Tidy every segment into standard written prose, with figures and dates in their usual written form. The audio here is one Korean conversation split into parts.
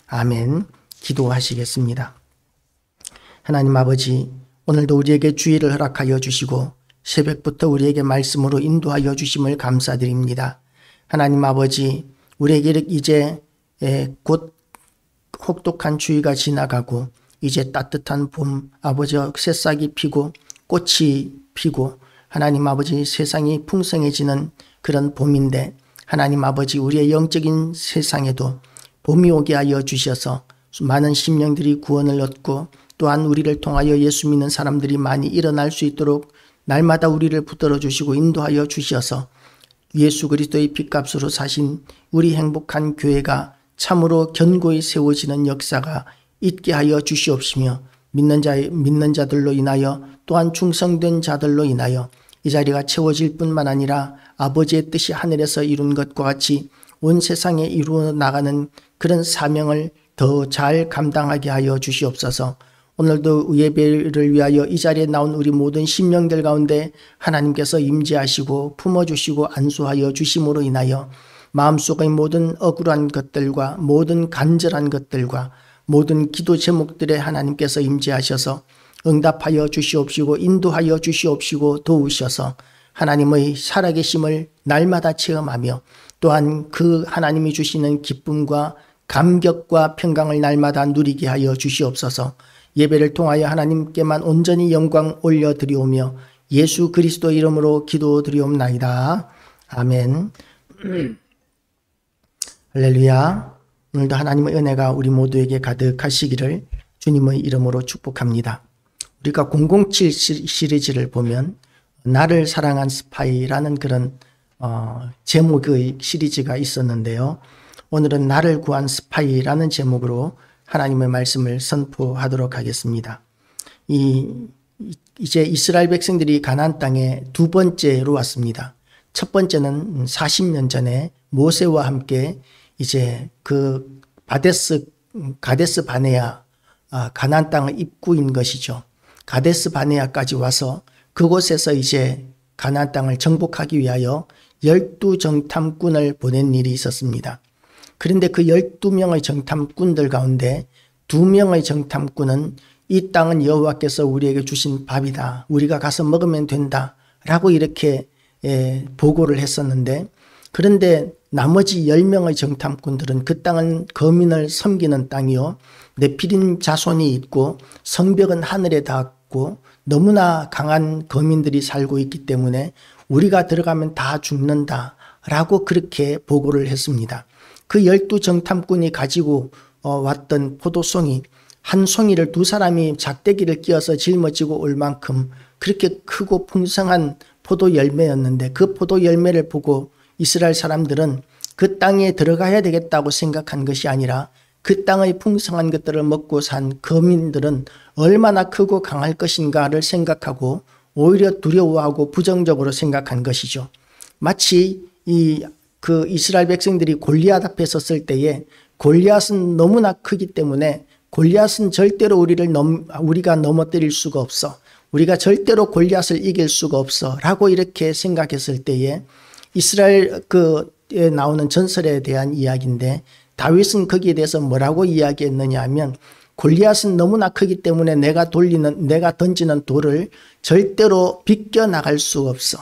아멘. 기도하시겠습니다. 하나님 아버지, 오늘도 우리에게 주의를 허락하여 주시고 새벽부터 우리에게 말씀으로 인도하여 주심을 감사드립니다. 하나님 아버지, 우리에게 이제 곧 혹독한 추위가 지나가고 이제 따뜻한 봄, 아버지 새싹이 피고 꽃이 피고 하나님 아버지 세상이 풍성해지는 그런 봄인데, 하나님 아버지 우리의 영적인 세상에도 봄이 오게 하여 주셔서 많은 심령들이 구원을 얻고 또한 우리를 통하여 예수 믿는 사람들이 많이 일어날 수 있도록 날마다 우리를 붙들어 주시고 인도하여 주셔서 예수 그리스도의 핏값으로 사신 우리 행복한 교회가 참으로 견고히 세워지는 역사가 있게 하여 주시옵시며, 믿는 자들로 인하여 또한 충성된 자들로 인하여 이 자리가 채워질 뿐만 아니라 아버지의 뜻이 하늘에서 이룬 것과 같이 온 세상에 이루어 나가는 그런 사명을 더 잘 감당하게 하여 주시옵소서. 오늘도 예배를 위하여 이 자리에 나온 우리 모든 심령들 가운데 하나님께서 임재하시고 품어주시고 안수하여 주심으로 인하여 마음속의 모든 억울한 것들과 모든 간절한 것들과 모든 기도 제목들에 하나님께서 임재하셔서 응답하여 주시옵시고 인도하여 주시옵시고 도우셔서 하나님의 살아계심을 날마다 체험하며 또한 그 하나님이 주시는 기쁨과 감격과 평강을 날마다 누리게 하여 주시옵소서. 예배를 통하여 하나님께만 온전히 영광 올려드리오며 예수 그리스도 이름으로 기도드리옵나이다. 아멘. 할렐루야. 오늘도 하나님의 은혜가 우리 모두에게 가득하시기를 주님의 이름으로 축복합니다. 우리가 007 시리즈를 보면 나를 사랑한 스파이라는 그런 제목의 시리즈가 있었는데요. 오늘은 나를 구한 스파이라는 제목으로 하나님의 말씀을 선포하도록 하겠습니다. 이제 이스라엘 백성들이 가나안 땅에 두 번째로 왔습니다. 첫 번째는 40년 전에 모세와 함께 이제 그 가데스 바네아 가나안 땅의 입구인 것이죠. 가데스 바네아까지 와서 그곳에서 이제 가나안 땅을 정복하기 위하여 12정탐꾼을 보낸 일이 있었습니다. 그런데 그 12명의 정탐꾼들 가운데 2명의 정탐꾼은 이 땅은 여호와께서 우리에게 주신 밥이다, 우리가 가서 먹으면 된다 라고 이렇게 보고를 했었는데, 그런데 나머지 10명의 정탐꾼들은 그 땅은 거민을 섬기는 땅이요, 네피림 자손이 있고 성벽은 하늘에 닿았고 너무나 강한 거민들이 살고 있기 때문에 우리가 들어가면 다 죽는다 라고 그렇게 보고를 했습니다. 그 12정탐꾼이 가지고 왔던 포도송이 한 송이를 두 사람이 작대기를 끼워서 짊어지고 올 만큼 그렇게 크고 풍성한 포도 열매였는데, 그 포도 열매를 보고 이스라엘 사람들은 그 땅에 들어가야 되겠다고 생각한 것이 아니라 그 땅의 풍성한 것들을 먹고 산 거민들은 얼마나 크고 강할 것인가를 생각하고 오히려 두려워하고 부정적으로 생각한 것이죠. 마치 그 이스라엘 백성들이 골리앗 앞에 섰을 때에 골리앗은 너무나 크기 때문에 골리앗은 절대로 우리가 넘어뜨릴 수가 없어, 우리가 절대로 골리앗을 이길 수가 없어 라고 이렇게 생각했을 때에 이스라엘에 나오는 전설에 대한 이야기인데, 다윗은 거기에 대해서 뭐라고 이야기했느냐 하면, 골리앗은 너무나 크기 때문에 내가 던지는 돌을 절대로 비껴나갈 수 없어.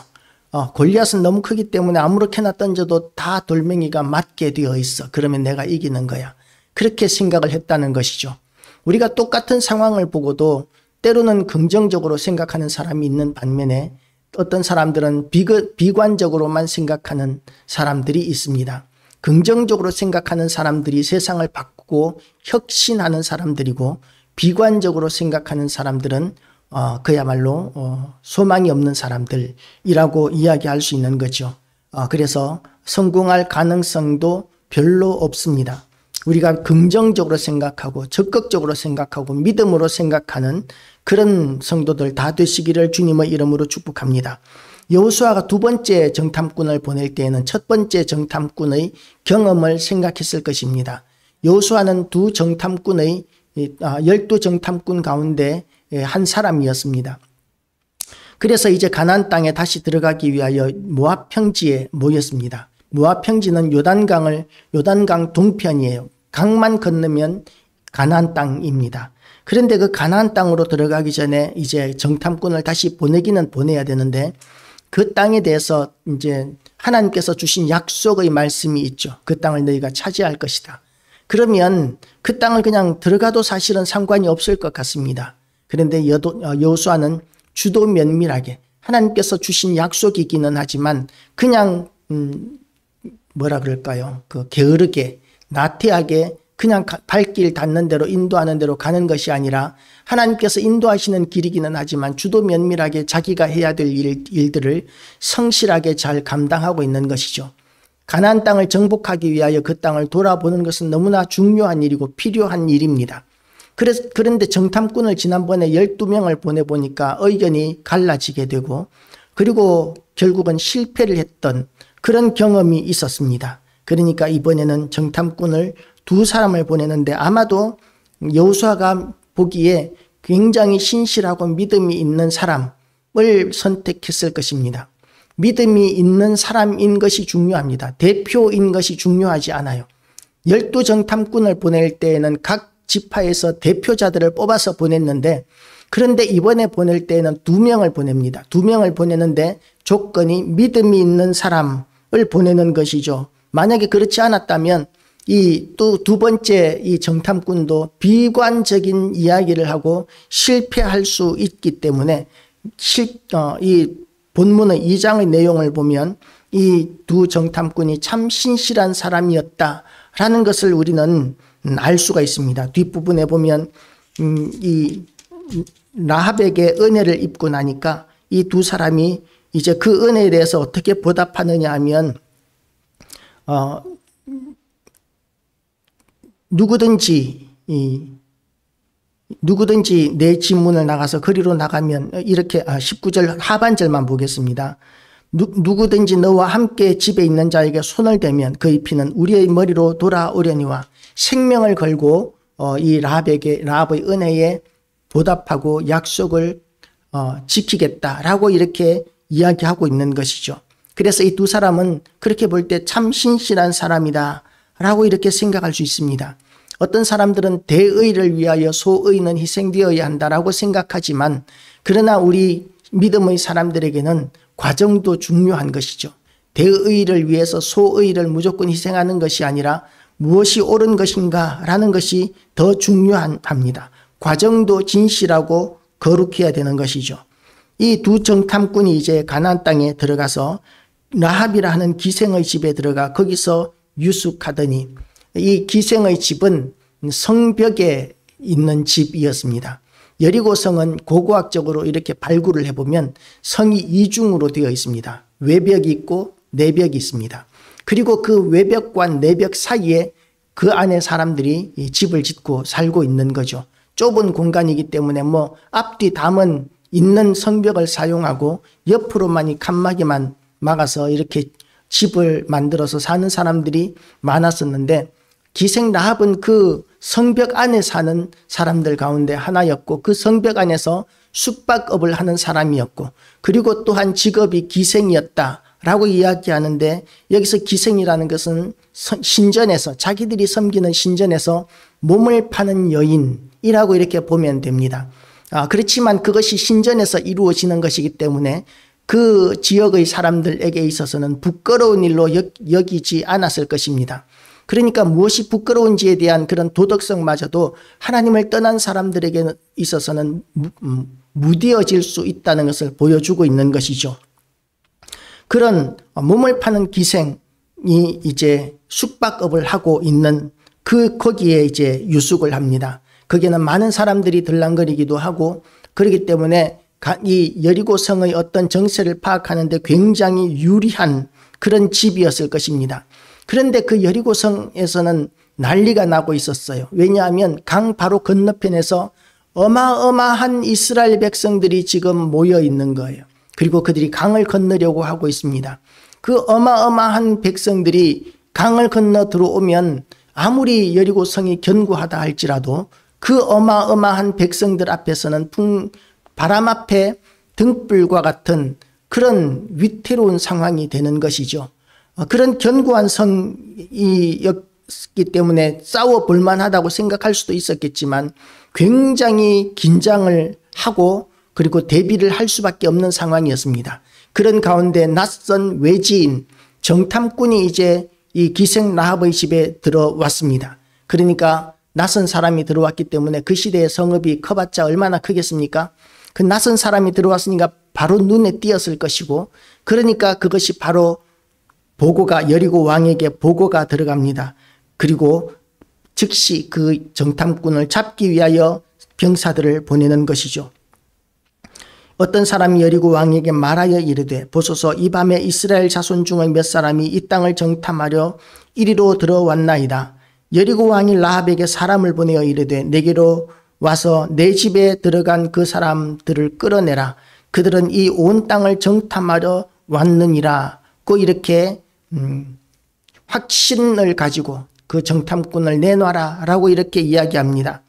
골리앗은 너무 크기 때문에 아무렇게나 던져도 다 돌멩이가 맞게 되어 있어. 그러면 내가 이기는 거야. 그렇게 생각을 했다는 것이죠. 우리가 똑같은 상황을 보고도 때로는 긍정적으로 생각하는 사람이 있는 반면에 어떤 사람들은 비관적으로만 생각하는 사람들이 있습니다. 긍정적으로 생각하는 사람들이 세상을 바꾸고 혁신하는 사람들이고, 비관적으로 생각하는 사람들은 그야말로 소망이 없는 사람들이라고 이야기할 수 있는 거죠. 그래서 성공할 가능성도 별로 없습니다. 우리가 긍정적으로 생각하고 적극적으로 생각하고 믿음으로 생각하는 그런 성도들 다 되시기를 주님의 이름으로 축복합니다. 여호수아가 두 번째 정탐꾼을 보낼 때에는 첫 번째 정탐꾼의 경험을 생각했을 것입니다. 여호수아는 12정탐꾼 가운데 한 사람이었습니다. 그래서 이제 가나안 땅에 다시 들어가기 위하여 모압 평지에 모였습니다. 모압 평지는 요단강 동편이에요. 강만 건너면 가나안 땅입니다. 그런데 그 가나안 땅으로 들어가기 전에 이제 정탐꾼을 다시 보내기는 보내야 되는데 그 땅에 대해서 이제 하나님께서 주신 약속의 말씀이 있죠. 그 땅을 너희가 차지할 것이다. 그러면 그 땅을 그냥 들어가도 사실은 상관이 없을 것 같습니다. 그런데 여호수아는 주도 면밀하게 하나님께서 주신 약속이기는 하지만 그냥 뭐라 그럴까요? 게으르게 나태하게 그냥 발길 닿는 대로 인도하는 대로 가는 것이 아니라 하나님께서 인도하시는 길이기는 하지만 주도 면밀하게 자기가 해야 될 일들을 성실하게 잘 감당하고 있는 것이죠. 가나안 땅을 정복하기 위하여 그 땅을 돌아보는 것은 너무나 중요한 일이고 필요한 일입니다. 그런데 정탐꾼을 지난번에 12명을 보내보니까 의견이 갈라지게 되고 그리고 결국은 실패를 했던 그런 경험이 있었습니다. 그러니까 이번에는 정탐꾼을 2사람을 보내는데 아마도 여호수아가 보기에 굉장히 신실하고 믿음이 있는 사람을 선택했을 것입니다. 믿음이 있는 사람인 것이 중요합니다. 대표인 것이 중요하지 않아요. 12정탐꾼을 보낼 때에는 각 지파에서 대표자들을 뽑아서 보냈는데 그런데 이번에 보낼 때에는 2명을 보냅니다. 2명을 보내는데 조건이 믿음이 있는 사람을 보내는 것이죠. 만약에 그렇지 않았다면 이 또 2번째 이 정탐꾼도 비관적인 이야기를 하고 실패할 수 있기 때문에 이 본문의 2장의 내용을 보면 이 2 정탐꾼이 참 신실한 사람이었다라는 것을 우리는 알 수가 있습니다. 뒷부분에 보면 이 라합에게 은혜를 입고 나니까 이 2사람이 이제 그 은혜에 대해서 어떻게 보답하느냐 하면 누구든지 내 집문을 나가서 거리로 나가면 이렇게 19절 하반절만 보겠습니다. 누구든지 너와 함께 집에 있는 자에게 손을 대면 그의 피는 우리의 머리로 돌아오려니와 생명을 걸고 이 라합의 은혜에 보답하고 약속을 지키겠다라고 이렇게 이야기하고 있는 것이죠. 그래서 이 2사람은 그렇게 볼 때 참 신실한 사람이다 라고 이렇게 생각할 수 있습니다. 어떤 사람들은 대의를 위하여 소의는 희생되어야 한다라고 생각하지만 그러나 우리 믿음의 사람들에게는 과정도 중요한 것이죠. 대의를 위해서 소의를 무조건 희생하는 것이 아니라 무엇이 옳은 것인가 라는 것이 더 중요합니다. 과정도 진실하고 거룩해야 되는 것이죠. 이 2 정탐꾼이 이제 가나안 땅에 들어가서 라합이라 하는 기생의 집에 들어가 거기서 유숙하더니 이 기생의 집은 성벽에 있는 집이었습니다. 여리고성은 고고학적으로 이렇게 발굴을 해보면 성이 2중으로 되어 있습니다. 외벽이 있고 내벽이 있습니다. 그리고 그 외벽과 내벽 사이에 그 안에 사람들이 집을 짓고 살고 있는 거죠. 좁은 공간이기 때문에 앞뒤 담은 있는 성벽을 사용하고 옆으로만 이 칸막이만 막아서 이렇게 집을 만들어서 사는 사람들이 많았었는데 기생 라합은 그 성벽 안에 사는 사람들 가운데 하나였고 그 성벽 안에서 숙박업을 하는 사람이었고 그리고 또한 직업이 기생이었다라고 이야기하는데 여기서 기생이라는 것은 신전에서 자기들이 섬기는 신전에서 몸을 파는 여인이라고 이렇게 보면 됩니다. 그렇지만 그것이 신전에서 이루어지는 것이기 때문에 그 지역의 사람들에게 있어서는 부끄러운 일로 여기지 않았을 것입니다. 그러니까 무엇이 부끄러운지에 대한 그런 도덕성마저도 하나님을 떠난 사람들에게 있어서는 무뎌질 수 있다는 것을 보여주고 있는 것이죠. 그런 몸을 파는 기생이 이제 숙박업을 하고 있는 거기에 이제 유숙을 합니다. 거기에는 많은 사람들이 들락거리기도 하고 그렇기 때문에 이 여리고성의 어떤 정세를 파악하는데 굉장히 유리한 그런 집이었을 것입니다. 그런데 그 여리고성에서는 난리가 나고 있었어요. 왜냐하면 강 바로 건너편에서 어마어마한 이스라엘 백성들이 지금 모여 있는 거예요. 그리고 그들이 강을 건너려고 하고 있습니다. 그 어마어마한 백성들이 강을 건너 들어오면 아무리 여리고성이 견고하다 할지라도 그 어마어마한 백성들 앞에서는 바람 앞에 등불과 같은 그런 위태로운 상황이 되는 것이죠. 그런 견고한 성이 때문에 싸워 볼만하다고 생각할 수도 있었겠지만 굉장히 긴장을 하고 그리고 대비를 할 수밖에 없는 상황이었습니다. 그런 가운데 낯선 외지인 정탐꾼이 이제 이 기생 라합의 집에 들어왔습니다. 그러니까 낯선 사람이 들어왔기 때문에 그 시대의 성읍이 커봤자 얼마나 크겠습니까? 그 낯선 사람이 들어왔으니까 바로 눈에 띄었을 것이고, 그러니까 그것이 바로 보고가, 여리고 왕에게 보고가 들어갑니다. 그리고 즉시 그 정탐꾼을 잡기 위하여 병사들을 보내는 것이죠. 어떤 사람이 여리고 왕에게 말하여 이르되, 보소서, 이 밤에 이스라엘 자손 중의 몇 사람이 이 땅을 정탐하려 이리로 들어왔나이다. 여리고 왕이 라합에게 사람을 보내어 이르되, 내게로 와서 내 집에 들어간 그 사람들을 끌어내라. 그들은 이 온 땅을 정탐하려 왔느니라고 이렇게 확신을 가지고 그 정탐꾼을 내놔라 라고 이렇게 이야기합니다.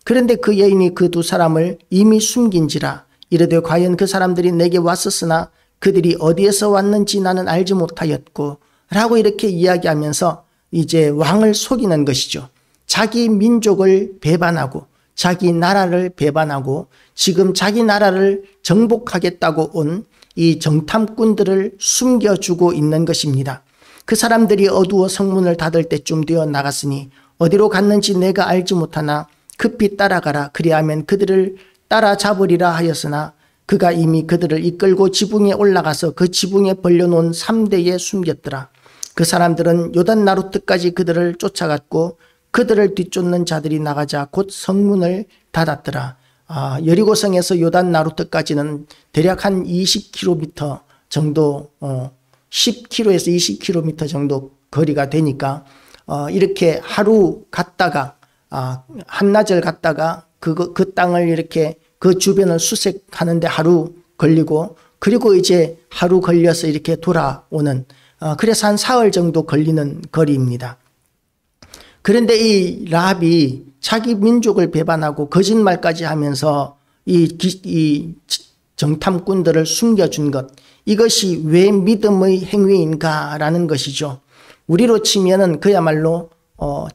그런데 그 여인이 그 두 사람을 이미 숨긴지라. 이르되 과연 그 사람들이 내게 왔었으나 그들이 어디에서 왔는지 나는 알지 못하였고 라고 이렇게 이야기하면서 이제 왕을 속이는 것이죠. 자기 민족을 배반하고 자기 나라를 배반하고 지금 자기 나라를 정복하겠다고 온 이 정탐꾼들을 숨겨주고 있는 것입니다. 그 사람들이 어두워 성문을 닫을 때쯤 되어 나갔으니 어디로 갔는지 내가 알지 못하나 급히 따라가라. 그리하면 그들을 따라잡으리라 하였으나 그가 이미 그들을 이끌고 지붕에 올라가서 그 지붕에 벌려놓은 3대에 숨겼더라. 그 사람들은 요단 나루트까지 그들을 쫓아갔고 그들을 뒤쫓는 자들이 나가자 곧 성문을 닫았더라. 여리고성에서 요단 나루트까지는 대략 한 20km 정도, 10km에서 20km 정도 거리가 되니까 이렇게 하루 갔다가 한나절 갔다가 그 땅을 이렇게 그 주변을 수색하는데 하루 걸리고, 그리고 이제 하루 걸려서 이렇게 돌아오는, 그래서 한 사흘 정도 걸리는 거리입니다. 그런데 이 라합이 자기 민족을 배반하고 거짓말까지 하면서 이 정탐꾼들을 숨겨준 것, 이것이 왜 믿음의 행위인가라는 것이죠. 우리로 치면은 그야말로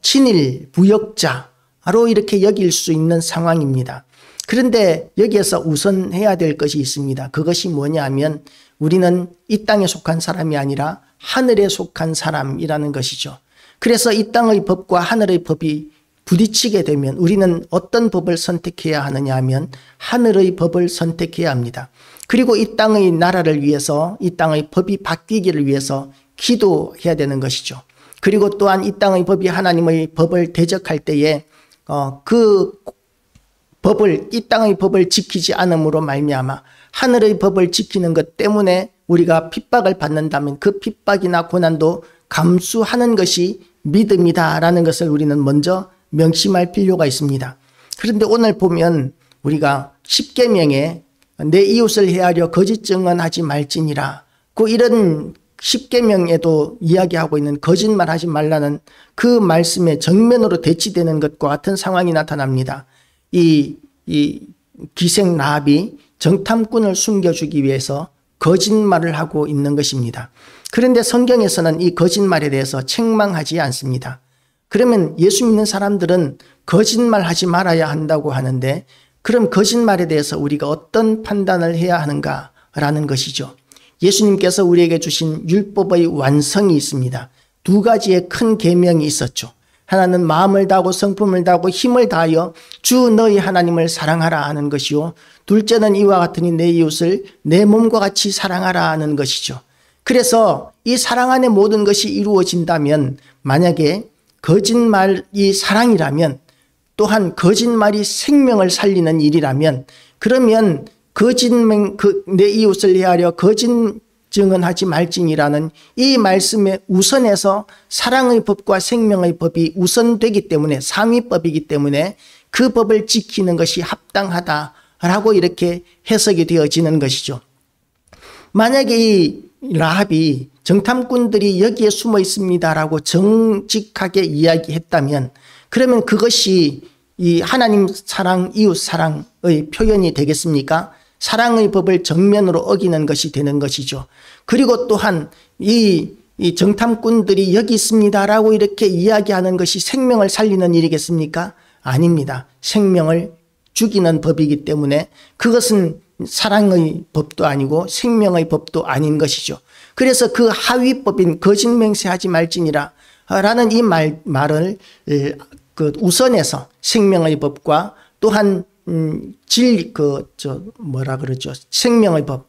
친일 부역자로 이렇게 여길 수 있는 상황입니다. 그런데 여기에서 우선 해야 될 것이 있습니다. 그것이 뭐냐 하면 우리는 이 땅에 속한 사람이 아니라 하늘에 속한 사람이라는 것이죠. 그래서 이 땅의 법과 하늘의 법이 부딪히게 되면 우리는 어떤 법을 선택해야 하느냐 하면 하늘의 법을 선택해야 합니다. 그리고 이 땅의 나라를 위해서, 이 땅의 법이 바뀌기를 위해서 기도해야 되는 것이죠. 그리고 또한 이 땅의 법이 하나님의 법을 대적할 때에 그 법을, 이 땅의 법을 지키지 않음으로 말미암아 하늘의 법을 지키는 것 때문에 우리가 핍박을 받는다면 그 핍박이나 고난도 감수하는 것이 믿음이다라는 것을 우리는 먼저 명심할 필요가 있습니다. 그런데 오늘 보면 우리가 십계명에 내 이웃을 해하려 거짓 증언하지 말지니라, 그 이런 십계명에도 이야기하고 있는 거짓말하지 말라는 그 말씀에 정면으로 대치되는 것과 같은 상황이 나타납니다. 이 기생 라합이 정탐꾼을 숨겨주기 위해서 거짓말을 하고 있는 것입니다. 그런데 성경에서는 이 거짓말에 대해서 책망하지 않습니다. 그러면 예수 믿는 사람들은 거짓말하지 말아야 한다고 하는데, 그럼 거짓말에 대해서 우리가 어떤 판단을 해야 하는가라는 것이죠. 예수님께서 우리에게 주신 율법의 완성이 있습니다. 두 가지의 큰 계명이 있었죠. 하나는 마음을 다하고 성품을 다하고 힘을 다하여 주 너희 하나님을 사랑하라 하는 것이요, 둘째는 이와 같으니 내 이웃을 내 몸과 같이 사랑하라 하는 것이죠. 그래서 이 사랑 안에 모든 것이 이루어진다면, 만약에 거짓말이 사랑이라면, 또한 거짓말이 생명을 살리는 일이라면, 그러면 내 이웃을 해하려 거짓 증언하지 말지니라는 이 말씀에 우선해서 사랑의 법과 생명의 법이 우선되기 때문에, 상위법이기 때문에 그 법을 지키는 것이 합당하다라고 이렇게 해석이 되어지는 것이죠. 만약에 이 라합이 정탐꾼들이 여기에 숨어 있습니다라고 정직하게 이야기했다면, 그러면 그것이 이 하나님 사랑, 이웃 사랑의 표현이 되겠습니까? 사랑의 법을 정면으로 어기는 것이 되는 것이죠. 그리고 또한 이 이 정탐꾼들이 여기 있습니다라고 이렇게 이야기하는 것이 생명을 살리는 일이겠습니까? 아닙니다. 생명을 죽이는 법이기 때문에 그것은 사랑의 법도 아니고 생명의 법도 아닌 것이죠. 그래서 그 하위법인 거짓 맹세하지 말지니라 라는 이 말을 그 우선해서 생명의 법과 또한 뭐라 그러죠? 생명의 법,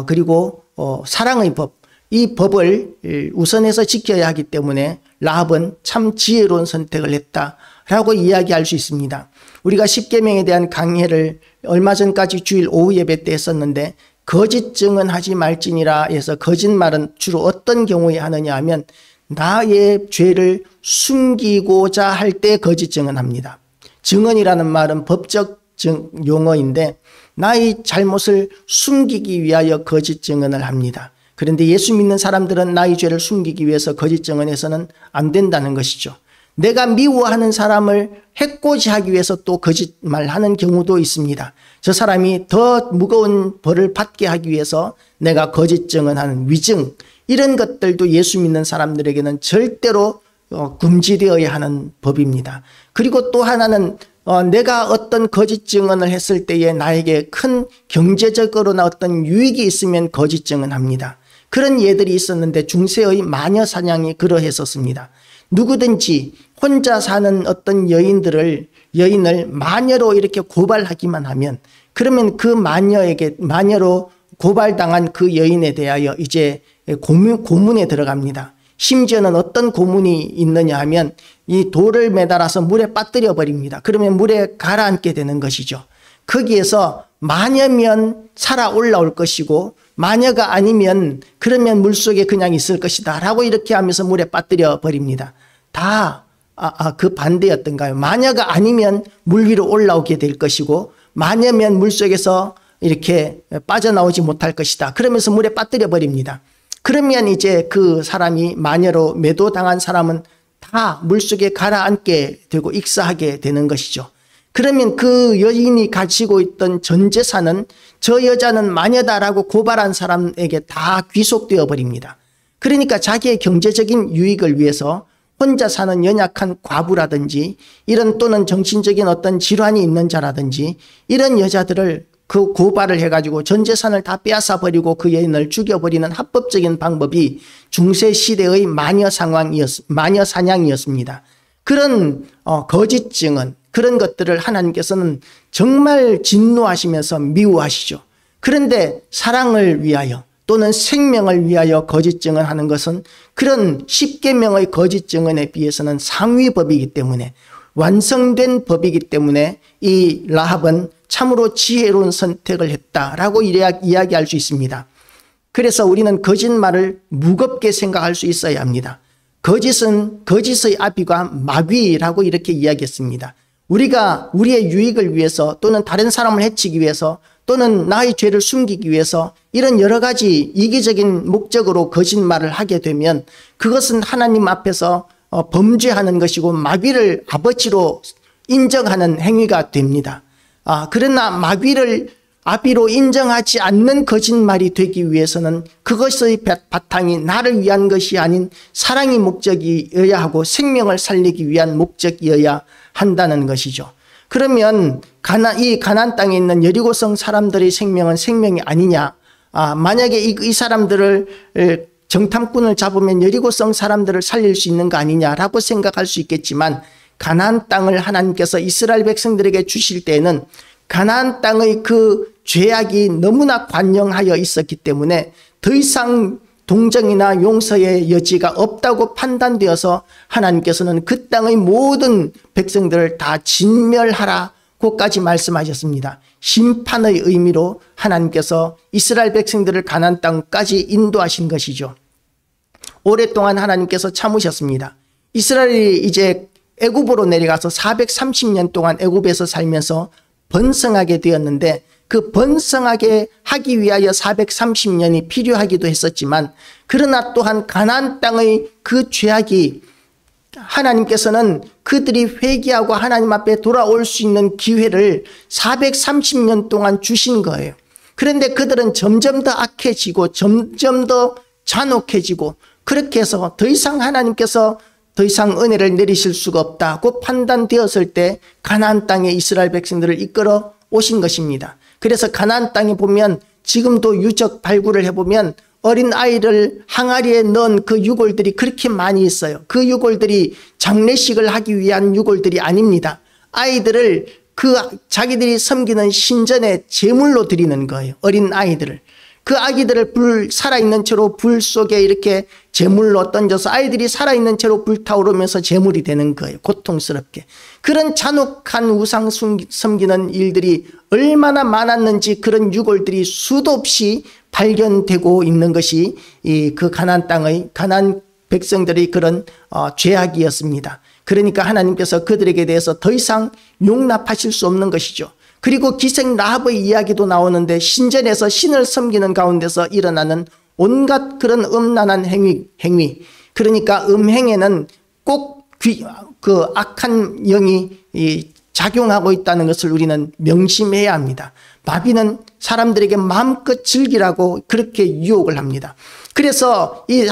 그리고 사랑의 법, 이 법을 우선해서 지켜야 하기 때문에 라합은 참 지혜로운 선택을 했다라고 이야기할 수 있습니다. 우리가 십계명에 대한 강해를 얼마 전까지 주일 오후 예배 때 했었는데 거짓 증언하지 말지니라 해서 거짓말은 주로 어떤 경우에 하느냐 하면 나의 죄를 숨기고자 할 때 거짓 증언합니다. 증언이라는 말은 법적 용어인데 나의 잘못을 숨기기 위하여 거짓 증언을 합니다. 그런데 예수 믿는 사람들은 나의 죄를 숨기기 위해서 거짓 증언해서는 안 된다는 것이죠. 내가 미워하는 사람을 해코지 하기 위해서 또 거짓말하는 경우도 있습니다. 저 사람이 더 무거운 벌을 받게 하기 위해서 내가 거짓 증언하는 위증, 이런 것들도 예수 믿는 사람들에게는 절대로 금지되어야 하는 법입니다. 그리고 또 하나는 내가 어떤 거짓 증언을 했을 때에 나에게 큰 경제적으로나 어떤 유익이 있으면 거짓 증언합니다. 그런 예들이 있었는데 중세의 마녀 사냥이 그러했었습니다. 누구든지 혼자 사는 어떤 여인을 마녀로 이렇게 고발하기만 하면 그러면 그 마녀로 고발당한 그 여인에 대하여 이제 고문에 들어갑니다. 심지어는 어떤 고문이 있느냐 하면 이 돌을 매달아서 물에 빠뜨려 버립니다. 그러면 물에 가라앉게 되는 것이죠. 거기에서 마녀면 살아 올라올 것이고 마녀가 아니면 그러면 물속에 그냥 있을 것이다 라고 이렇게 하면서 물에 빠뜨려 버립니다. 다 그 반대였던가요? 마녀가 아니면 물 위로 올라오게 될 것이고 마녀면 물속에서 이렇게 빠져나오지 못할 것이다. 그러면서 물에 빠뜨려 버립니다. 그러면 이제 그 사람이 마녀로 매도당한 사람은 다 물속에 가라앉게 되고 익사하게 되는 것이죠. 그러면 그 여인이 가지고 있던 전 재산은 저 여자는 마녀다라고 고발한 사람에게 다 귀속되어 버립니다. 그러니까 자기의 경제적인 유익을 위해서 혼자 사는 연약한 과부라든지 이런 또는 정신적인 어떤 질환이 있는 자라든지 이런 여자들을 그 고발을 해가지고 전 재산을 다 빼앗아 버리고 그 여인을 죽여버리는 합법적인 방법이 중세 시대의 마녀 사냥이었습니다. 그런 거짓 증언, 그런 것들을 하나님께서는 정말 진노하시면서 미워하시죠. 그런데 사랑을 위하여 또는 생명을 위하여 거짓 증언하는 것은 그런 십계명의 거짓 증언에 비해서는 상위법이기 때문에 완성된 법이기 때문에 이 라합은 참으로 지혜로운 선택을 했다라고 이야기할 수 있습니다. 그래서 우리는 거짓말을 무겁게 생각할 수 있어야 합니다. 거짓은 거짓의 앞이가 마귀라고 이렇게 이야기했습니다. 우리가 우리의 유익을 위해서 또는 다른 사람을 해치기 위해서 또는 나의 죄를 숨기기 위해서 이런 여러 가지 이기적인 목적으로 거짓말을 하게 되면 그것은 하나님 앞에서 범죄하는 것이고 마귀를 아버지로 인정하는 행위가 됩니다. 그러나 마귀를 아비로 인정하지 않는 거짓말이 되기 위해서는 그것의 바탕이 나를 위한 것이 아닌 사랑이 목적이어야 하고 생명을 살리기 위한 목적이어야 한다는 것이죠. 그러면 이 가나안 땅에 있는 여리고성 사람들의 생명은 생명이 아니냐? 만약에 이 사람들을 정탐꾼을 잡으면 여리고성 사람들을 살릴 수 있는 거 아니냐라고 생각할 수 있겠지만 가나안 땅을 하나님께서 이스라엘 백성들에게 주실 때에는 가나안 땅의 그 죄악이 너무나 관영하여 있었기 때문에 더 이상 동정이나 용서의 여지가 없다고 판단되어서 하나님께서는 그 땅의 모든 백성들을 다 진멸하라고까지 말씀하셨습니다. 심판의 의미로 하나님께서 이스라엘 백성들을 가나안 땅까지 인도하신 것이죠. 오랫동안 하나님께서 참으셨습니다. 이스라엘이 이제 애굽으로 내려가서 430년 동안 애굽에서 살면서 번성하게 되었는데 그 번성하게 하기 위하여 430년이 필요하기도 했었지만 그러나 또한 가나안 땅의 그 죄악이 하나님께서는 그들이 회개하고 하나님 앞에 돌아올 수 있는 기회를 430년 동안 주신 거예요. 그런데 그들은 점점 더 악해지고 점점 더 잔혹해지고 그렇게 해서 더 이상 하나님께서 더 이상 은혜를 내리실 수가 없다고 판단되었을 때 가나안 땅에 이스라엘 백성들을 이끌어 오신 것입니다. 그래서 가나안 땅에 보면 지금도 유적 발굴을 해보면 어린 아이를 항아리에 넣은 그 유골들이 그렇게 많이 있어요. 그 유골들이 장례식을 하기 위한 유골들이 아닙니다. 아이들을 그 자기들이 섬기는 신전에 제물로 드리는 거예요. 어린 아이들을. 그 아기들을 살아있는 채로 불 속에 이렇게 제물로 던져서 아이들이 살아있는 채로 불타오르면서 제물이 되는 거예요. 고통스럽게. 그런 잔혹한 우상 섬기는 일들이 얼마나 많았는지 그런 유골들이 수도 없이 발견되고 있는 것이 그 가나안 땅의 가나안 백성들의 그런 죄악이었습니다. 그러니까 하나님께서 그들에게 대해서 더 이상 용납하실 수 없는 것이죠. 그리고 기생 라합의 이야기도 나오는데 신전에서 신을 섬기는 가운데서 일어나는 온갖 그런 음란한 행위. 그러니까 음행에는 꼭 그 악한 영이 작용하고 있다는 것을 우리는 명심해야 합니다. 마귀는 사람들에게 마음껏 즐기라고 그렇게 유혹을 합니다. 그래서 이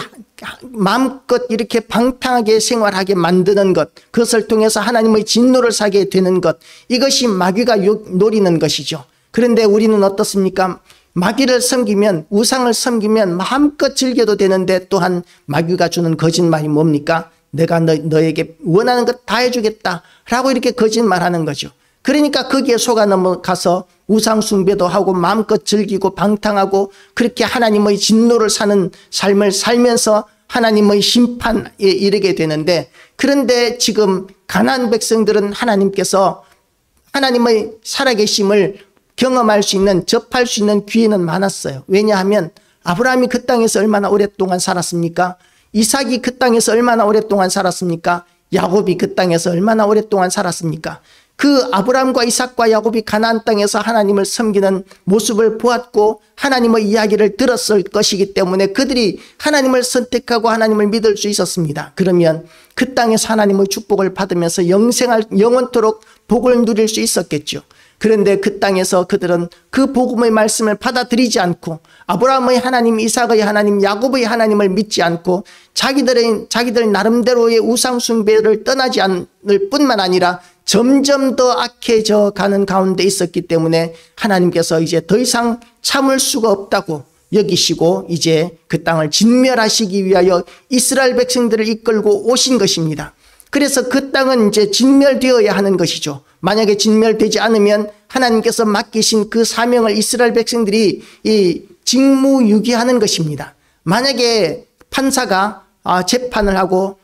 마음껏 이렇게 방탕하게 생활하게 만드는 것, 그것을 통해서 하나님의 진노를 사게 되는 것, 이것이 마귀가 노리는 것이죠. 그런데 우리는 어떻습니까? 마귀를 섬기면, 우상을 섬기면 마음껏 즐겨도 되는데 또한 마귀가 주는 거짓말이 뭡니까? 내가 너에게 원하는 것 다 해주겠다 라고 이렇게 거짓말하는 거죠. 그러니까 거기에 속아 넘어가서 우상 숭배도 하고 마음껏 즐기고 방탕하고 그렇게 하나님의 진노를 사는 삶을 살면서 하나님의 심판에 이르게 되는데, 그런데 지금 가나안 백성들은 하나님께서 하나님의 살아계심을 경험할 수 있는, 접할 수 있는 기회는 많았어요. 왜냐하면 아브라함이 그 땅에서 얼마나 오랫동안 살았습니까? 이삭이 그 땅에서 얼마나 오랫동안 살았습니까? 야곱이 그 땅에서 얼마나 오랫동안 살았습니까? 그 아브라함과 이삭과 야곱이 가나안 땅에서 하나님을 섬기는 모습을 보았고 하나님의 이야기를 들었을 것이기 때문에 그들이 하나님을 선택하고 하나님을 믿을 수 있었습니다. 그러면 그 땅에서 하나님의 축복을 받으면서 영원토록 복을 누릴 수 있었겠죠. 그런데 그 땅에서 그들은 그 복음의 말씀을 받아들이지 않고 아브라함의 하나님, 이삭의 하나님, 야곱의 하나님을 믿지 않고 자기들 나름대로의 우상 숭배를 떠나지 않을 뿐만 아니라 점점 더 악해져 가는 가운데 있었기 때문에 하나님께서 이제 더 이상 참을 수가 없다고 여기시고 이제 그 땅을 진멸하시기 위하여 이스라엘 백성들을 이끌고 오신 것입니다. 그래서 그 땅은 이제 진멸되어야 하는 것이죠. 만약에 진멸되지 않으면 하나님께서 맡기신 그 사명을 이스라엘 백성들이 직무유기하는 것입니다. 만약에 판사가 재판을 하고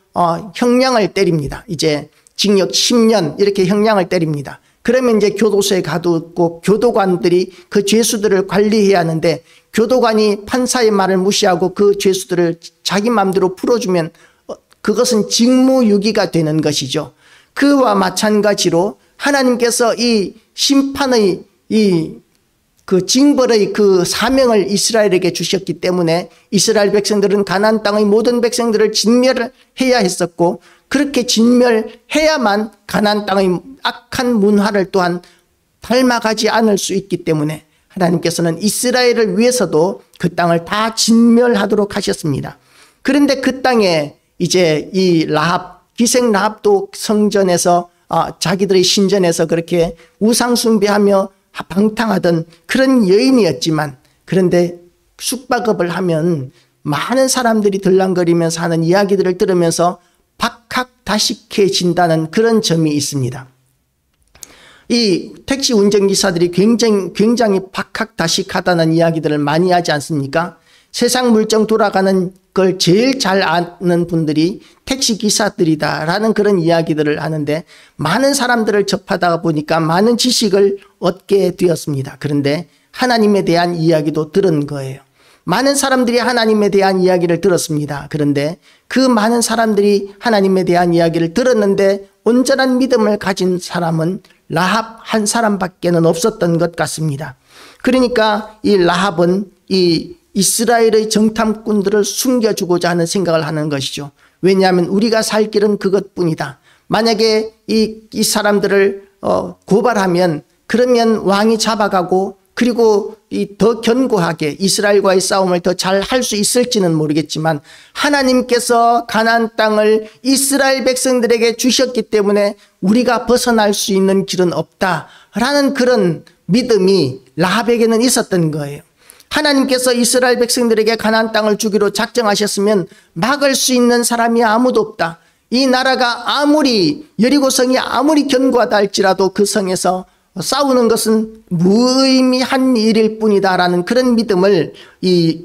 형량을 때립니다. 이제 징역 10년 이렇게 형량을 때립니다. 그러면 이제 교도소에 가두고 교도관들이 그 죄수들을 관리해야 하는데 교도관이 판사의 말을 무시하고 그 죄수들을 자기 마음대로 풀어주면 그것은 직무유기가 되는 것이죠. 그와 마찬가지로 하나님께서 이 심판의 그 징벌의 그 사명을 이스라엘에게 주셨기 때문에 이스라엘 백성들은 가나안 땅의 모든 백성들을 진멸을 해야 했었고 그렇게 진멸해야만 가나안 땅의 악한 문화를 또한 닮아가지 않을 수 있기 때문에 하나님께서는 이스라엘을 위해서도 그 땅을 다 진멸하도록 하셨습니다. 그런데 그 땅에 이제 이 라합, 기생 라합도 성전에서 자기들의 신전에서 그렇게 우상 숭배하며 방탕하던 그런 여인이었지만 그런데 숙박업을 하면 많은 사람들이 들랑거리면서 하는 이야기들을 들으면서 박학다식해진다는 그런 점이 있습니다. 이 택시 운전기사들이 굉장히 박학다식하다는 이야기들을 많이 하지 않습니까? 세상 물정 돌아가는 걸 제일 잘 아는 분들이 택시기사들이다라는 그런 이야기들을 하는데 많은 사람들을 접하다 보니까 많은 지식을 얻게 되었습니다. 그런데 하나님에 대한 이야기도 들은 거예요. 많은 사람들이 하나님에 대한 이야기를 들었습니다. 그런데 그 많은 사람들이 하나님에 대한 이야기를 들었는데 온전한 믿음을 가진 사람은 라합 한 사람밖에는 없었던 것 같습니다. 그러니까 이 라합은 이 이스라엘의 정탐꾼들을 숨겨주고자 하는 생각을 하는 것이죠. 왜냐하면 우리가 살 길은 그것뿐이다. 만약에 이 사람들을 고발하면 그러면 왕이 잡아가고 그리고 더 견고하게 이스라엘과의 싸움을 더 잘 할 수 있을지는 모르겠지만 하나님께서 가나안 땅을 이스라엘 백성들에게 주셨기 때문에 우리가 벗어날 수 있는 길은 없다라는 그런 믿음이 라합에게는 있었던 거예요. 하나님께서 이스라엘 백성들에게 가나안 땅을 주기로 작정하셨으면 막을 수 있는 사람이 아무도 없다. 이 나라가 아무리 여리고성이 아무리 견고하다 할지라도 그 성에서 싸우는 것은 무의미한 일일 뿐이다라는 그런 믿음을 이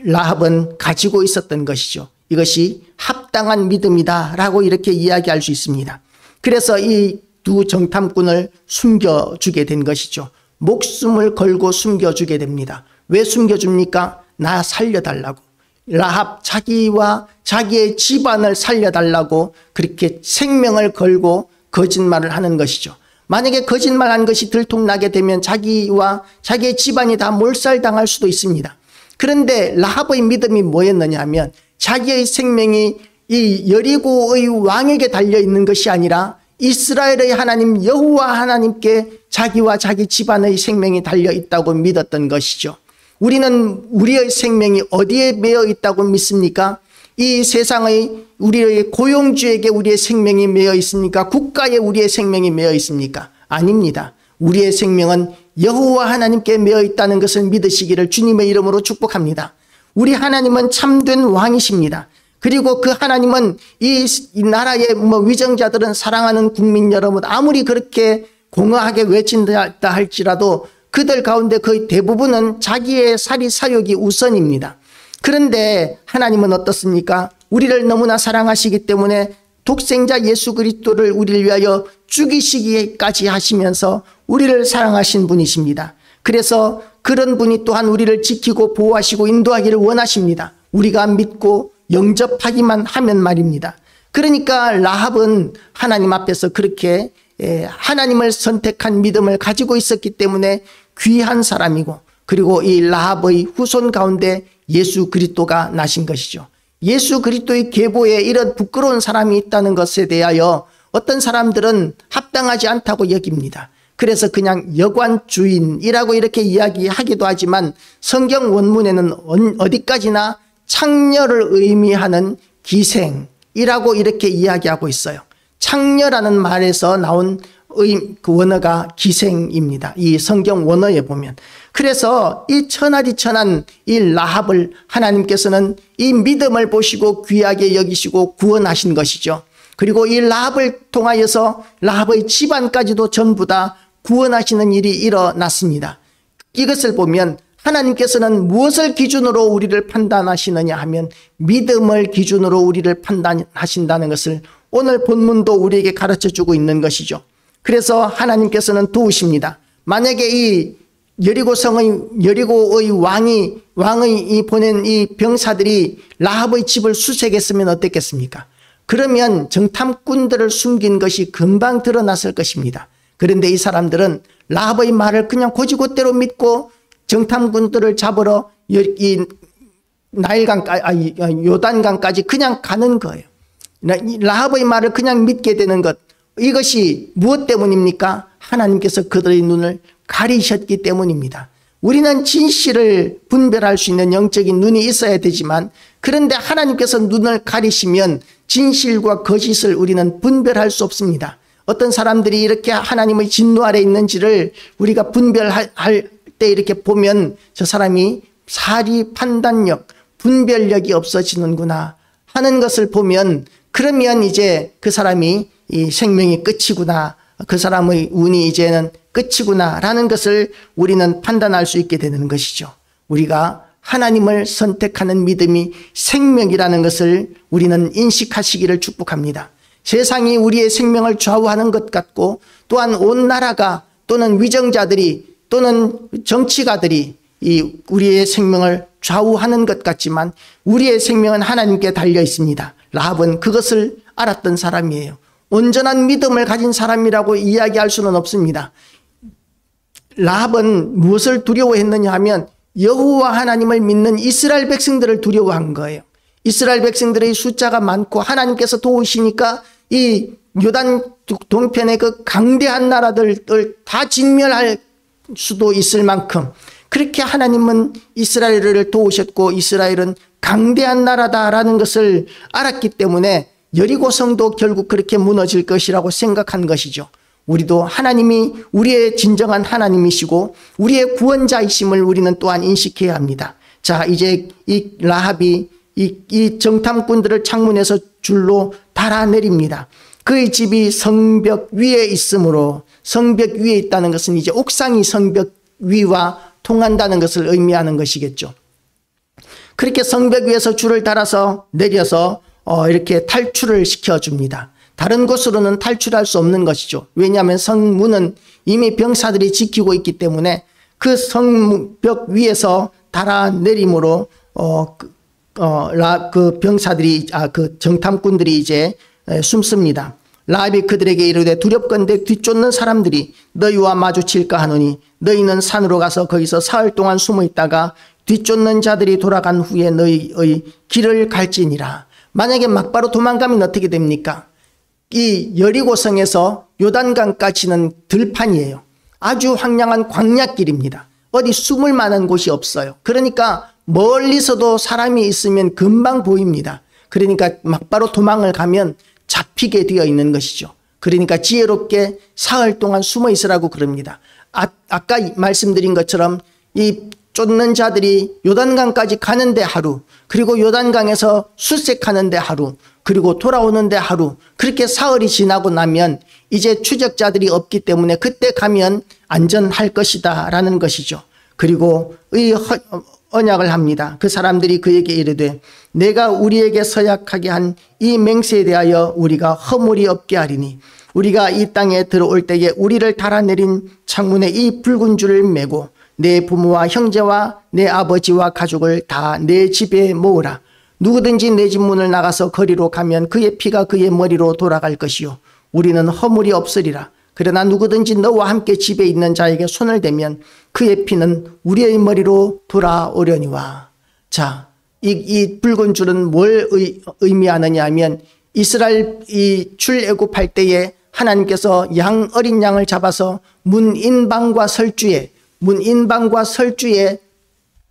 라합은 가지고 있었던 것이죠. 이것이 합당한 믿음이다라고 이렇게 이야기할 수 있습니다. 그래서 이 두 정탐꾼을 숨겨주게 된 것이죠. 목숨을 걸고 숨겨주게 됩니다. 왜 숨겨줍니까? 나 살려달라고. 라합 자기와 자기의 집안을 살려달라고 그렇게 생명을 걸고 거짓말을 하는 것이죠. 만약에 거짓말한 것이 들통나게 되면 자기와 자기의 집안이 다 몰살당할 수도 있습니다. 그런데 라합의 믿음이 뭐였느냐 하면 자기의 생명이 이 여리고의 왕에게 달려있는 것이 아니라 이스라엘의 하나님 여호와 하나님께 자기와 자기 집안의 생명이 달려있다고 믿었던 것이죠. 우리는 우리의 생명이 어디에 매여 있다고 믿습니까? 이 세상의 우리의 고용주에게 우리의 생명이 매여 있습니까? 국가에 우리의 생명이 매여 있습니까? 아닙니다. 우리의 생명은 여호와 하나님께 매여 있다는 것을 믿으시기를 주님의 이름으로 축복합니다. 우리 하나님은 참된 왕이십니다. 그리고 그 하나님은 이 나라의 위정자들은 사랑하는 국민 여러분 아무리 그렇게 공허하게 외친다 할지라도 그들 가운데 거의 대부분은 자기의 살이 사욕이 우선입니다. 그런데 하나님은 어떻습니까? 우리를 너무나 사랑하시기 때문에 독생자 예수 그리스도를 우리를 위하여 죽이시기까지 하시면서 우리를 사랑하신 분이십니다. 그래서 그런 분이 또한 우리를 지키고 보호하시고 인도하기를 원하십니다. 우리가 믿고 영접하기만 하면 말입니다. 그러니까 라합은 하나님 앞에서 그렇게 하나님을 선택한 믿음을 가지고 있었기 때문에 귀한 사람이고 그리고 이 라합의 후손 가운데 예수 그리스도가 나신 것이죠. 예수 그리스도의 계보에 이런 부끄러운 사람이 있다는 것에 대하여 어떤 사람들은 합당하지 않다고 여깁니다. 그래서 그냥 여관주인이라고 이렇게 이야기하기도 하지만 성경 원문에는 어디까지나 창녀를 의미하는 기생이라고 이렇게 이야기하고 있어요. 창녀라는 말에서 나온 그 원어가 기생입니다. 이 성경 원어에 보면. 그래서 이 천하디천한 이 라합을 하나님께서는 이 믿음을 보시고 귀하게 여기시고 구원하신 것이죠. 그리고 이 라합을 통하여서 라합의 집안까지도 전부 다 구원하시는 일이 일어났습니다. 이것을 보면 하나님께서는 무엇을 기준으로 우리를 판단하시느냐 하면 믿음을 기준으로 우리를 판단하신다는 것을 오늘 본문도 우리에게 가르쳐주고 있는 것이죠. 그래서 하나님께서는 도우십니다. 만약에 이 여리고의 왕이 보낸 이 병사들이 라합의 집을 수색했으면 어땠겠습니까? 그러면 정탐꾼들을 숨긴 것이 금방 드러났을 것입니다. 그런데 이 사람들은 라합의 말을 그냥 곧이곧대로 믿고 정탐꾼들을 잡으러 이 요단강까지 그냥 가는 거예요. 라합의 말을 그냥 믿게 되는 것, 이것이 무엇 때문입니까? 하나님께서 그들의 눈을 가리셨기 때문입니다. 우리는 진실을 분별할 수 있는 영적인 눈이 있어야 되지만 그런데 하나님께서 눈을 가리시면 진실과 거짓을 우리는 분별할 수 없습니다. 어떤 사람들이 이렇게 하나님의 진노 아래 있는지를 우리가 분별할 때 이렇게 보면 저 사람이 사리 판단력, 분별력이 없어지는구나 하는 것을 보면 그러면 이제 그 사람이 이 생명이 끝이구나, 그 사람의 운이 이제는 끝이구나 라는 것을 우리는 판단할 수 있게 되는 것이죠. 우리가 하나님을 선택하는 믿음이 생명이라는 것을 우리는 인식하시기를 축복합니다. 세상이 우리의 생명을 좌우하는 것 같고 또한 온 나라가 또는 위정자들이 또는 정치가들이 이 우리의 생명을 좌우하는 것 같지만 우리의 생명은 하나님께 달려 있습니다. 라합은 그것을 알았던 사람이에요. 온전한 믿음을 가진 사람이라고 이야기할 수는 없습니다. 라합은 무엇을 두려워했느냐 하면 여호와 하나님을 믿는 이스라엘 백성들을 두려워한 거예요. 이스라엘 백성들의 숫자가 많고 하나님께서 도우시니까 이 요단 동편의 그 강대한 나라들을 다 진멸할 수도 있을 만큼 그렇게 하나님은 이스라엘을 도우셨고 이스라엘은 강대한 나라다라는 것을 알았기 때문에 여리고성도 결국 그렇게 무너질 것이라고 생각한 것이죠. 우리도 하나님이 우리의 진정한 하나님이시고 우리의 구원자이심을 우리는 또한 인식해야 합니다. 자, 이제 이 라합이 이 정탐꾼들을 창문에서 줄로 달아내립니다. 그의 집이 성벽 위에 있으므로, 성벽 위에 있다는 것은 이제 옥상이 성벽 위와 통한다는 것을 의미하는 것이겠죠. 그렇게 성벽 위에서 줄을 달아서 내려서 이렇게 탈출을 시켜줍니다. 다른 곳으로는 탈출할 수 없는 것이죠. 왜냐하면 성문은 이미 병사들이 지키고 있기 때문에 그 성벽 위에서 달아내림으로 그 병사들이 그 정탐꾼들이 이제 숨습니다. 라합이 그들에게 이르되 두렵건대 뒤쫓는 사람들이 너희와 마주칠까 하노니 너희는 산으로 가서 거기서 사흘 동안 숨어 있다가 뒤쫓는 자들이 돌아간 후에 너희의 길을 갈지니라. 만약에 막바로 도망가면 어떻게 됩니까? 이 여리고성에서 요단강까지는 들판이에요. 아주 황량한 광야길입니다. 어디 숨을 만한 곳이 없어요. 그러니까 멀리서도 사람이 있으면 금방 보입니다. 그러니까 막바로 도망을 가면 잡히게 되어 있는 것이죠. 그러니까 지혜롭게 사흘 동안 숨어 있으라고 그럽니다. 아까 말씀드린 것처럼 이 쫓는 자들이 요단강까지 가는데 하루, 그리고 요단강에서 수색하는데 하루, 그리고 돌아오는데 하루, 그렇게 사흘이 지나고 나면 이제 추적자들이 없기 때문에 그때 가면 안전할 것이다 라는 것이죠. 그리고 언약을 합니다. 그 사람들이 그에게 이르되 내가 우리에게 서약하게 한 이 맹세에 대하여 우리가 허물이 없게 하리니 우리가 이 땅에 들어올 때에 우리를 달아내린 창문에 이 붉은 줄을 메고 내 부모와 형제와 내 아버지와 가족을 다 내 집에 모으라. 누구든지 내 집 문을 나가서 거리로 가면 그의 피가 그의 머리로 돌아갈 것이요 우리는 허물이 없으리라. 그러나 누구든지 너와 함께 집에 있는 자에게 손을 대면 그의 피는 우리의 머리로 돌아오려니와. 자, 이 붉은 줄은 뭘 의미하느냐 하면 이스라엘 이 출애굽할 때에 하나님께서 어린 양을 잡아서 문인방과 설주에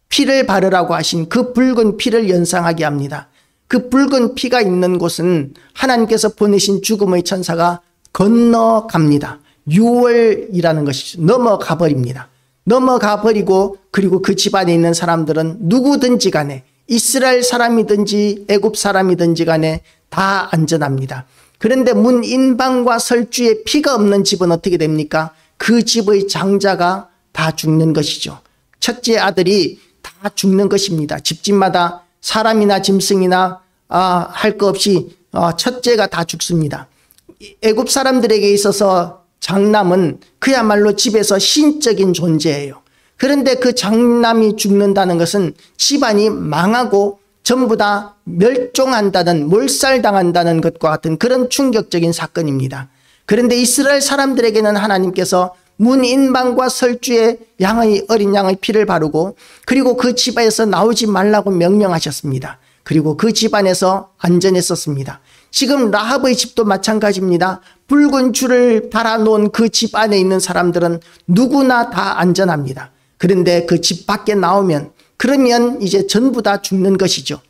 피를 바르라고 하신 그 붉은 피를 연상하게 합니다. 그 붉은 피가 있는 곳은 하나님께서 보내신 죽음의 천사가 건너갑니다. 유월이라는 것이죠. 넘어가 버립니다. 넘어가 버리고 그리고 그 집안에 있는 사람들은 누구든지 간에 이스라엘 사람이든지 애굽 사람이든지 간에 다 안전합니다. 그런데 문인방과 설주에 피가 없는 집은 어떻게 됩니까? 그 집의 장자가 다 죽는 것이죠. 첫째 아들이 다 죽는 것입니다. 집집마다 사람이나 짐승이나 할 것 없이 첫째가 다 죽습니다. 애굽 사람들에게 있어서 장남은 그야말로 집에서 신적인 존재예요. 그런데 그 장남이 죽는다는 것은 집안이 망하고 전부 다 멸종한다는, 몰살당한다는 것과 같은 그런 충격적인 사건입니다. 그런데 이스라엘 사람들에게는 하나님께서 문인방과 설주에 어린 양의 피를 바르고 그리고 그 집에서 나오지 말라고 명령하셨습니다. 그리고 그 집안에서 안전했었습니다. 지금 라합의 집도 마찬가지입니다. 붉은 줄을 달아놓은 그 집 안에 있는 사람들은 누구나 다 안전합니다. 그런데 그 집 밖에 나오면 그러면 이제 전부 다 죽는 것이죠.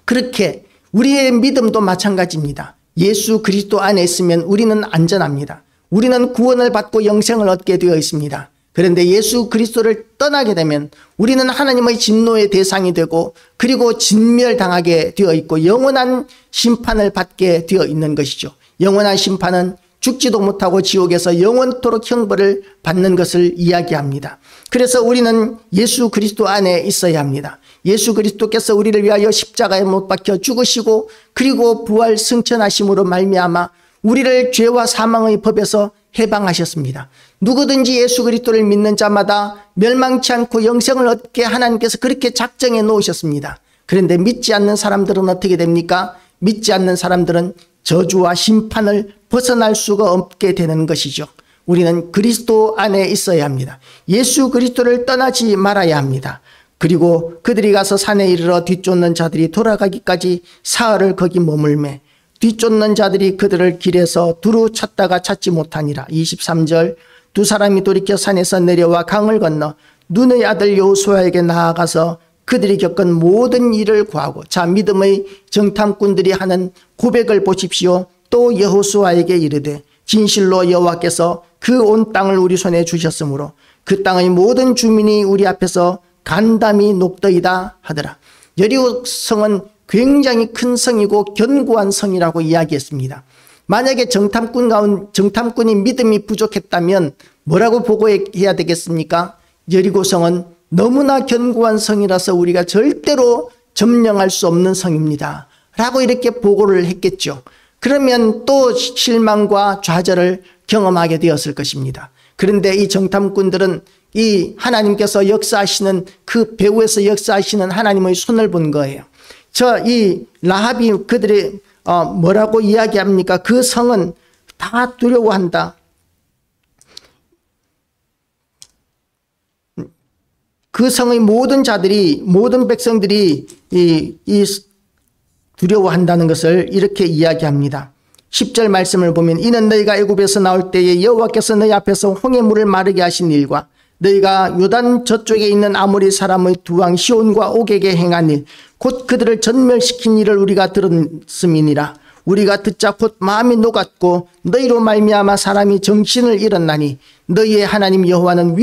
그렇게 우리의 믿음도 마찬가지입니다. 예수 그리스도 안에 있으면 우리는 안전합니다. 우리는 구원을 받고 영생을 얻게 되어 있습니다. 그런데 예수 그리스도를 떠나게 되면 우리는 하나님의 진노의 대상이 되고 그리고 진멸당하게 되어 있고 영원한 심판을 받게 되어 있는 것이죠. 영원한 심판은 죽지도 못하고 지옥에서 영원토록 형벌을 받는 것을 이야기합니다. 그래서 우리는 예수 그리스도 안에 있어야 합니다. 예수 그리스도께서 우리를 위하여 십자가에 못 박혀 죽으시고 그리고 부활 승천하심으로 말미암아 우리를 죄와 사망의 법에서 해방하셨습니다. 누구든지 예수 그리스도를 믿는 자마다 멸망치 않고 영생을 얻게 하나님께서 그렇게 작정해 놓으셨습니다. 그런데 믿지 않는 사람들은 어떻게 됩니까? 믿지 않는 사람들은 저주와 심판을 벗어날 수가 없게 되는 것이죠. 우리는 그리스도 안에 있어야 합니다. 예수 그리스도를 떠나지 말아야 합니다. 그리고 그들이 가서 산에 이르러 뒤쫓는 자들이 돌아가기까지 사흘을 거기 머물매 뒤쫓는 자들이 그들을 길에서 두루 찾다가 찾지 못하니라. 23절 두 사람이 돌이켜 산에서 내려와 강을 건너 눈의 아들 여호수아에게 나아가서 그들이 겪은 모든 일을 고하고, 자, 믿음의 정탐꾼들이 하는 고백을 보십시오. 또 여호수아에게 이르되 진실로 여호와께서 그 온 땅을 우리 손에 주셨으므로 그 땅의 모든 주민이 우리 앞에서 간담이 녹더이다 하더라. 여리고 성은 굉장히 큰 성이고 견고한 성이라고 이야기했습니다. 만약에 정탐꾼이 믿음이 부족했다면 뭐라고 보고해야 되겠습니까? 여리고 성은 너무나 견고한 성이라서 우리가 절대로 점령할 수 없는 성입니다 라고 이렇게 보고를 했겠죠. 그러면 또 실망과 좌절을 경험하게 되었을 것입니다. 그런데 이 정탐꾼들은 이 하나님께서 역사하시는, 그 배후에서 역사하시는 하나님의 손을 본 거예요. 이 라합이 그들이 뭐라고 이야기합니까? 그 성은 다 두려워한다. 그 성의 모든 자들이, 모든 백성들이 이 두려워한다는 것을 이렇게 이야기합니다. 10절 말씀을 보면 이는 너희가 애굽에서 나올 때에 여호와께서 너희 앞에서 홍해물을 마르게 하신 일과 너희가 요단 저쪽에 있는 아모리 사람의 두 왕 시온과 옥에게 행한 일, 곧 그들을 전멸시킨 일을 우리가 들었음이니라. 우리가 듣자 곧 마음이 녹았고 너희로 말미암아 사람이 정신을 잃었나니 너희의 하나님 여호와는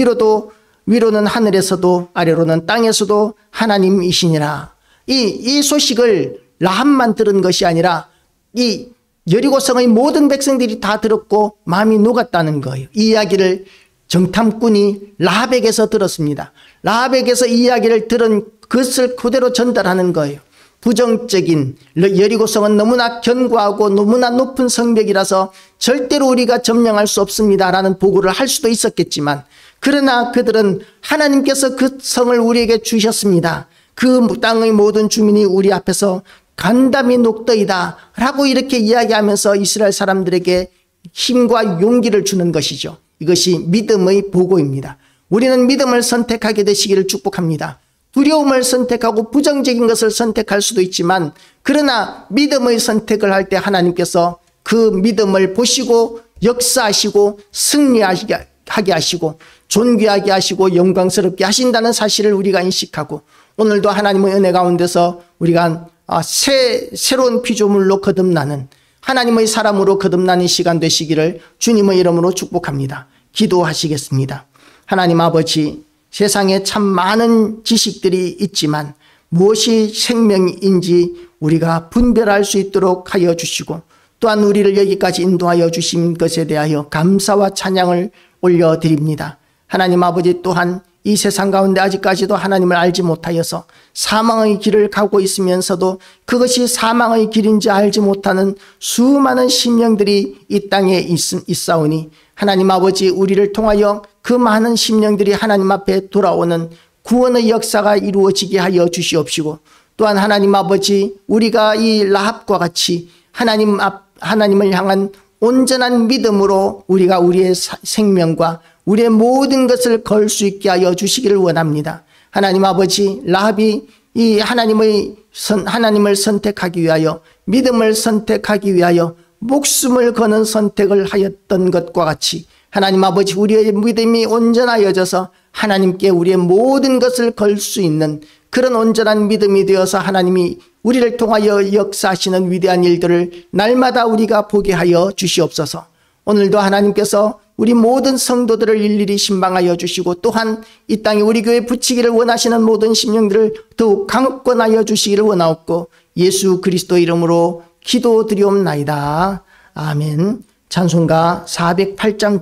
위로는 하늘에서도 아래로는 땅에서도 하나님이시니라. 이 소식을 라합만 들은 것이 아니라 이 여리고성의 모든 백성들이 다 들었고 마음이 녹았다는 거예요. 이 이야기를 정탐꾼이 라합에게서 들었습니다. 라합에게서 이 이야기를 들은 것을 그대로 전달하는 거예요. 부정적인, 여리고성은 너무나 견고하고 너무나 높은 성벽이라서 절대로 우리가 점령할 수 없습니다 라는 보고를 할 수도 있었겠지만, 그러나 그들은 하나님께서 그 성을 우리에게 주셨습니다, 그 땅의 모든 주민이 우리 앞에서 간담이 녹더이다 라고 이렇게 이야기하면서 이스라엘 사람들에게 힘과 용기를 주는 것이죠. 이것이 믿음의 보고입니다. 우리는 믿음을 선택하게 되시기를 축복합니다. 두려움을 선택하고 부정적인 것을 선택할 수도 있지만, 그러나 믿음의 선택을 할 때 하나님께서 그 믿음을 보시고 역사하시고 승리하게 하시고 존귀하게 하시고 영광스럽게 하신다는 사실을 우리가 인식하고, 오늘도 하나님의 은혜 가운데서 우리가 새로운 피조물로 거듭나는, 하나님의 사람으로 거듭나는 시간 되시기를 주님의 이름으로 축복합니다. 기도하시겠습니다. 하나님 아버지, 세상에 참 많은 지식들이 있지만 무엇이 생명인지 우리가 분별할 수 있도록 하여 주시고, 또한 우리를 여기까지 인도하여 주신 것에 대하여 감사와 찬양을 올려드립니다. 하나님 아버지, 또한 이 세상 가운데 아직까지도 하나님을 알지 못하여서 사망의 길을 가고 있으면서도 그것이 사망의 길인지 알지 못하는 수많은 심령들이 이 땅에 있사오니, 하나님 아버지, 우리를 통하여 그 많은 심령들이 하나님 앞에 돌아오는 구원의 역사가 이루어지게 하여 주시옵시고, 또한 하나님 아버지, 우리가 이 라합과 같이 하나님을 향한 온전한 믿음으로 우리가 우리의 생명과 우리의 모든 것을 걸 수 있게 하여 주시기를 원합니다. 하나님 아버지, 라합이 이 하나님을 선택하기 위하여, 믿음을 선택하기 위하여 목숨을 거는 선택을 하였던 것과 같이, 하나님 아버지, 우리의 믿음이 온전하여져서 하나님께 우리의 모든 것을 걸 수 있는 그런 온전한 믿음이 되어서 하나님이 우리를 통하여 역사하시는 위대한 일들을 날마다 우리가 보게 하여 주시옵소서. 오늘도 하나님께서 우리 모든 성도들을 일일이 신방하여 주시고, 또한 이 땅에 우리 교회에 붙이기를 원하시는 모든 심령들을 더욱 강권하여 주시기를 원하옵고, 예수 그리스도 이름으로 기도드리옵나이다. 아멘. 찬송가 408장